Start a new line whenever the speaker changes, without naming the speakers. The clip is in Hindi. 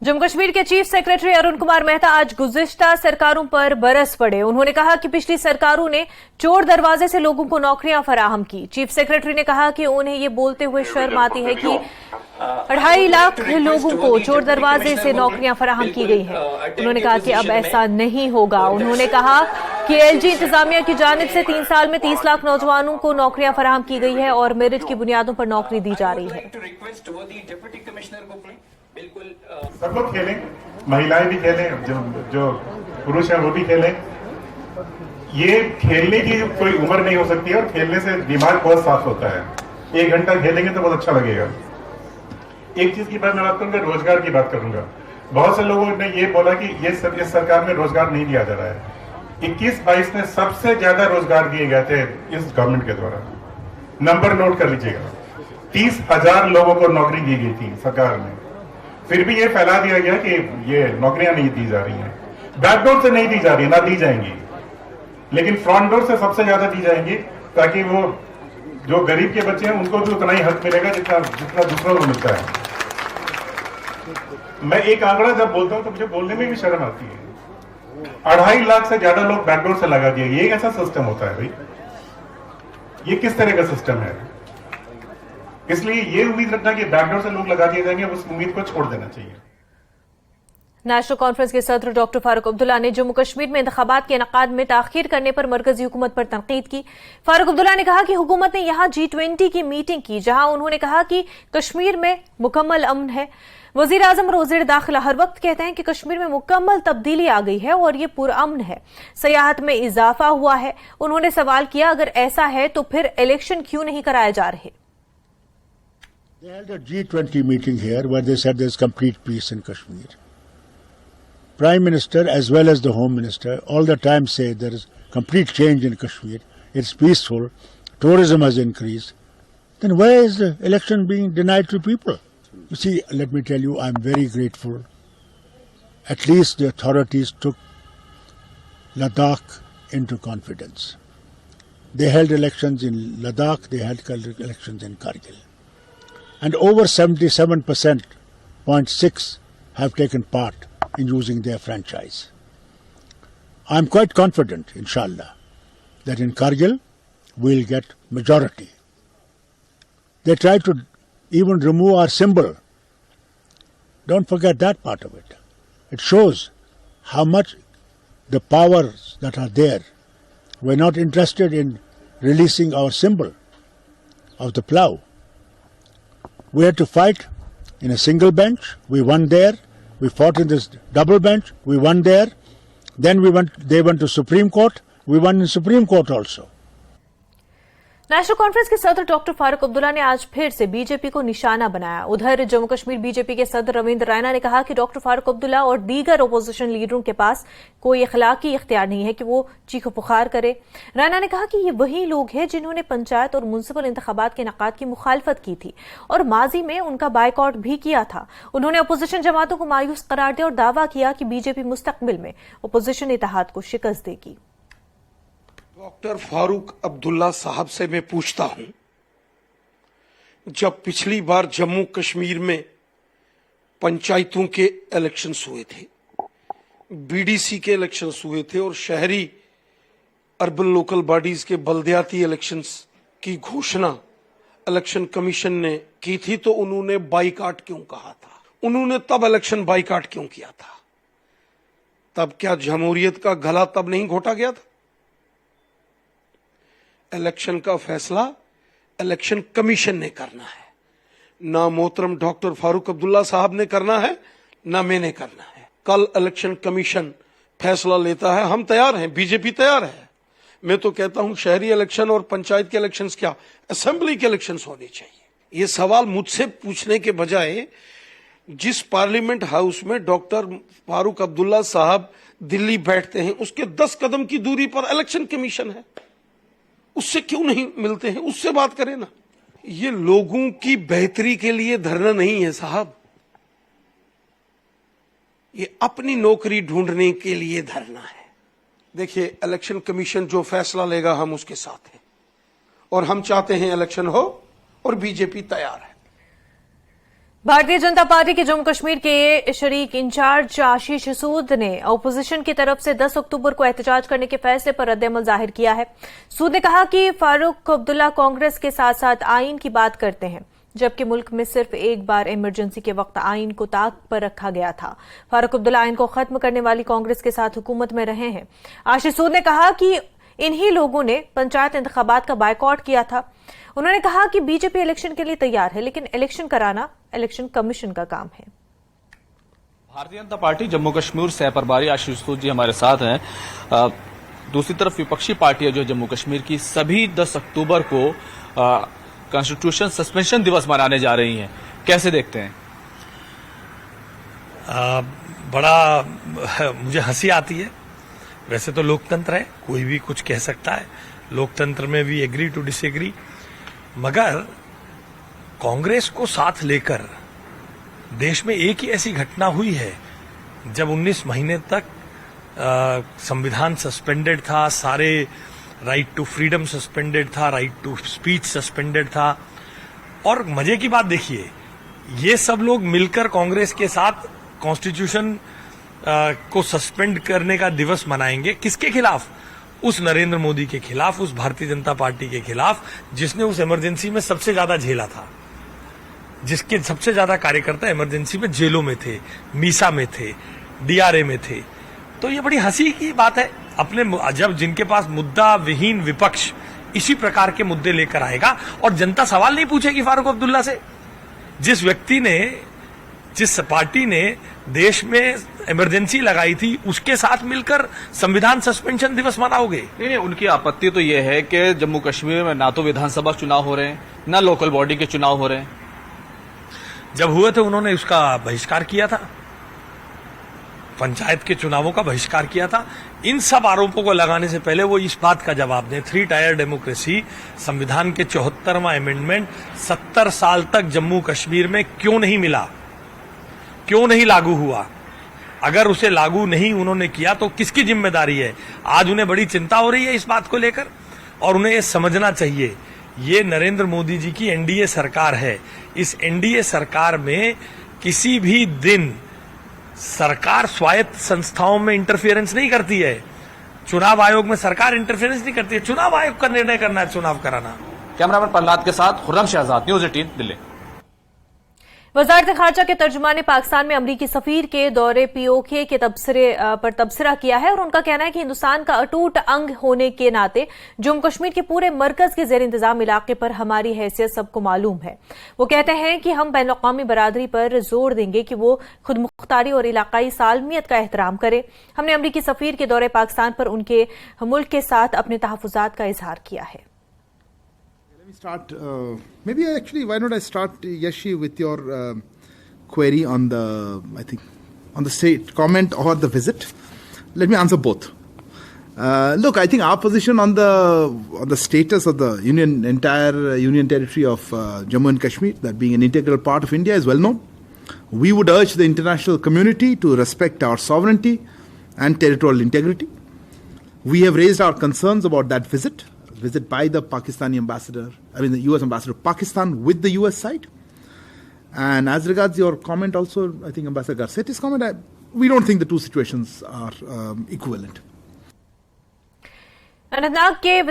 जम्मू कश्मीर के चीफ सेक्रेटरी अरुण कुमार मेहता आज गुज़िश्ता सरकारों पर बरस पड़े। उन्होंने कहा कि पिछली सरकारों ने चोर दरवाजे से लोगों को नौकरियां फराहम की। चीफ सेक्रेटरी ने कहा कि उन्हें ये बोलते हुए शर्म आती है कि 2.5 लाख लोगों को चोर दरवाजे से नौकरियां फराहम की गई हैं। उन्होंने कहा कि अब ऐसा नहीं होगा। उन्होंने कहा कि एलजी इंतजामिया की जानिब से 3 साल में 30 लाख नौजवानों को नौकरियां फराहम की गई है और मेरिट की बुनियादों पर नौकरी दी जा रही है।
सब लोग खेलें, महिलाएं भी खेलें, जो पुरुष हैं वो भी खेलें। ये खेलने की कोई उम्र नहीं हो सकती है और खेलने से दिमाग बहुत साफ होता है। 1 घंटा खेलेंगे तो बहुत अच्छा लगेगा। एक चीज की बात मैं बात करूंगा, रोजगार की बात करूंगा। बहुत से लोगों ने ये बोला कि इस सरकार में रोजगार नहीं दिया जा रहा है। 21-22 में सबसे ज्यादा रोजगार दिए गए थे इस गवर्नमेंट के द्वारा। नंबर नोट कर लीजिएगा, 30,000 लोगों को नौकरी दी गई थी सरकार में। फिर भी ये फैला दिया गया कि ये नौकरियां नहीं दी जा रही हैं। बैकडोर से नहीं दी जा रही, ना दी जाएंगी, लेकिन फ्रंट डोर से सबसे ज्यादा दी जाएंगी, ताकि वो जो गरीब के बच्चे हैं उनको भी उतना ही हक मिलेगा जितना दूसरों को मिलता है। मैं एक आंकड़ा जब बोलता हूं तो मुझे बोलने में भी शर्म आती है। 2.5 लाख से ज्यादा लोग बैकडोर से लगा दिए। ये कैसा सिस्टम होता है भाई? ये किस तरह का सिस्टम है? इसलिए ये उम्मीद रखना कि बैकडोर से लोग लगा दिए जाएंगे, उस उम्मीद को छोड़ देना चाहिए।
नेशनल कॉन्फ्रेंस के सदर डॉक्टर फारूक अब्दुल्ला ने जम्मू कश्मीर में इंतखाबात के इनेकाद में ताखीर करने पर मरकजी हुकूमत पर तनकीद की। फारूक अब्दुल्ला ने कहा कि हुकूमत ने यहां G20 की मीटिंग की, जहां उन्होंने कहा कि कश्मीर में मुकम्मल अमन है। वजीर आजम और वजीर दाखिला हर वक्त कहते हैं कि कश्मीर में मुकम्मल तब्दीली आ गई है और ये पुरअमन है, सयाहत में इजाफा हुआ है। उन्होंने सवाल किया, अगर ऐसा है तो फिर इलेक्शन क्यों नहीं कराए जा रहे?
They held a G20 meeting here where they said there's complete peace in Kashmir. Prime Minister as well as the Home Minister all the time say there is complete change in Kashmir. It's peaceful. Tourism has increased. Then why is the election being denied to people? You see, let me tell you, I'm very grateful. At least the authorities took Ladakh into confidence. They held elections in Ladakh, they held elections in Kargil. And over 77.6% have taken part in using their franchise. I'm quite confident, inshallah, that in Kargil we'll get majority. They tried to even remove our symbol. Don't forget that part of it. It shows how much the powers that are there were not interested in releasing our symbol of the plough. We had to fight in a single bench. We won there. We fought in this double bench. We won there. Then they went to Supreme Court. We won in Supreme Court also.
National conference के सदर डॉक्टर फारूक अब्दुल्ला ने आज फिर से बीजेपी को निशाना बनाया। उधर जम्मू कश्मीर बीजेपी के सदर रविंद्र रैना ने कहा कि डॉक्टर फारूक अब्दुल्ला और दीगर ओपोजिशन लीडरों के पास कोई इखलाकी इख्तियार नहीं है कि वो चीखो पुकार करे। रैना ने कहा कि ये वही लोग हैं जिन्होंने पंचायत और म्युनिसिपल इंतखाबात के इनेकाद की मुखालफत की थी और माजी में उनका बायकॉट भी किया था। उन्होंने ओपोजिशन जमातों को मायूस करार दिया और दावा किया कि बीजेपी मुस्तकबिल में ओपोजिशन इत्तेहाद को शिकस्त देगी।
डॉक्टर फारूक अब्दुल्ला साहब से मैं पूछता हूं, जब पिछली बार जम्मू कश्मीर में पंचायतों के इलेक्शंस हुए थे, बीडीसी के इलेक्शंस हुए थे और शहरी अर्बन लोकल बॉडीज के बल्दियाती इलेक्शंस की घोषणा इलेक्शन कमीशन ने की थी, तो उन्होंने बाइकाट क्यों कहा था? उन्होंने तब इलेक्शन बाइकाट क्यों किया था? तब क्या जमहूरियत का गला तब नहीं घोटा गया था? इलेक्शन का फैसला इलेक्शन कमीशन ने करना है, ना मोहतरम डॉक्टर फारूक अब्दुल्ला साहब ने करना है, ना मैंने करना है। कल इलेक्शन कमीशन फैसला लेता है, हम तैयार हैं, बीजेपी तैयार है। मैं तो कहता हूं शहरी इलेक्शन और पंचायत के इलेक्शंस क्या, असेंबली के इलेक्शंस होने चाहिए। ये सवाल मुझसे पूछने के बजाय जिस पार्लियामेंट हाउस में डॉक्टर फारूक अब्दुल्ला साहब दिल्ली बैठते हैं, उसके 10 कदम की दूरी पर इलेक्शन कमीशन है, उससे क्यों नहीं मिलते हैं? उससे बात करें ना। ये लोगों की बेहतरी के लिए धरना नहीं है साहब, ये अपनी नौकरी ढूंढने के लिए धरना है। देखिए, इलेक्शन कमीशन जो फैसला लेगा हम उसके साथ हैं और हम चाहते हैं इलेक्शन हो और बीजेपी तैयार है।
भारतीय जनता पार्टी के जम्मू कश्मीर के शरीक इंचार्ज आशीष सूद ने अपोजिशन की तरफ से 10 अक्टूबर को एहतजाज करने के फैसले पर रद्द-ए-अमल जाहिर किया है। सूद ने कहा कि फारूक अब्दुल्ला कांग्रेस के साथ साथ आईन की बात करते हैं, जबकि मुल्क में सिर्फ एक बार इमरजेंसी के वक्त आईन को ताक पर रखा गया था। फारूक अब्दुल्ला आईन को खत्म करने वाली कांग्रेस के साथ हुकूमत में रहे हैं। आशीष सूद ने कहा कि इन्हीं लोगों ने पंचायत इंतखाबात का बायकॉट किया था। उन्होंने कहा कि बीजेपी इलेक्शन के लिए तैयार है, लेकिन इलेक्शन कराना इलेक्शन कमीशन का काम है।
भारतीय जनता पार्टी जम्मू कश्मीर सह प्रभारी आशीष सूद जी हमारे साथ हैं। दूसरी तरफ विपक्षी पार्टियां जो जम्मू कश्मीर की सभी 10 अक्टूबर को कॉन्स्टिट्यूशन सस्पेंशन दिवस मनाने जा रही हैं, कैसे देखते हैं?
बड़ा मुझे हंसी आती है। वैसे तो लोकतंत्र है, कोई भी कुछ कह सकता है, लोकतंत्र में भी एग्री टू डिसएग्री, मगर कांग्रेस को साथ लेकर देश में एक ही ऐसी घटना हुई है जब 19 महीने तक संविधान सस्पेंडेड था, सारे राइट टू फ्रीडम सस्पेंडेड था, राइट टू स्पीच सस्पेंडेड था। और मजे की बात देखिए, ये सब लोग मिलकर कांग्रेस के साथ कॉन्स्टिट्यूशन को सस्पेंड करने का दिवस मनाएंगे। किसके खिलाफ? उस नरेंद्र मोदी के खिलाफ, उस भारतीय जनता पार्टी के खिलाफ जिसने उस इमरजेंसी में सबसे ज्यादा झेला था, जिसके सबसे ज्यादा कार्यकर्ता इमरजेंसी में जेलों में थे, मीसा में थे, डीआरए में थे। तो ये बड़ी हंसी की बात है। अपने जब जिनके पास मुद्दा विहीन विपक्ष इसी प्रकार के मुद्दे लेकर आएगा और जनता सवाल नहीं पूछेगी फारूक अब्दुल्ला से। जिस व्यक्ति ने, जिस पार्टी ने देश में इमरजेंसी लगाई थी, उसके साथ मिलकर संविधान सस्पेंशन दिवस मनाओगे?
नहीं, उनकी आपत्ति तो यह है कि जम्मू कश्मीर में ना तो विधानसभा चुनाव हो रहे हैं, ना लोकल बॉडी के चुनाव हो रहे हैं।
जब हुए थे उन्होंने उसका बहिष्कार किया था, पंचायत के चुनावों का बहिष्कार किया था। इन सब आरोपों को लगाने से पहले वो इस बात का जवाब दें, 3 टायर डेमोक्रेसी, संविधान के 74वां अमेंडमेंट 70 साल तक जम्मू कश्मीर में क्यों नहीं मिला, क्यों नहीं लागू हुआ? अगर उसे लागू नहीं उन्होंने किया तो किसकी जिम्मेदारी है? आज उन्हें बड़ी चिंता हो रही है इस बात को लेकर, और उन्हें ये समझना चाहिए, ये नरेंद्र मोदी जी की एनडीए सरकार है। इस एनडीए सरकार में किसी भी दिन सरकार स्वायत्त संस्थाओं में इंटरफेरेंस नहीं करती है। चुनाव आयोग में सरकार इंटरफेरेंस नहीं करती है, चुनाव आयोग का निर्णय करना है चुनाव कराना।
कैमरामैन प्रहलाद के साथ खुर्रम शहजाद, न्यूज़ 18 दिल्ली।
वजारत खारजा के तर्जुमान ने पाकिस्तान में अमरीकी सफीर के दौरे पीओके के पर तबसरा किया है और उनका कहना है कि हिंदुस्तान का अटूट अंग होने के नाते जम्मू कश्मीर के पूरे मरकज के जेर इंतजाम इलाके पर हमारी हैसियत सबको मालूम है। वो कहते हैं कि हम बैन अक़वामी बरादरी पर जोर देंगे कि वो खुद मुख्तारी और इलाकाई सालमियत का एहतराम करे। हमने अमरीकी सफीर के दौरे पाकिस्तान पर उनके मुल्क के साथ अपने तहफ़्फ़ुज़ात का इजहार किया है।
Let me start, maybe actually, why not I start, Yashi, with your query on the, I think, on the state comment or the visit. Let me answer both. Look, I think our position on the status of the entire union territory of Jammu and Kashmir, that being an integral part of India, is well known. We would urge the international community to respect our sovereignty and territorial integrity. We have raised our concerns about that visit by the Pakistani ambassador, the US ambassador of Pakistan with the US side. And as regards your comment also, I think Ambassador Garcetti's comment, we don't think the two situations are equivalent.
Anantnag के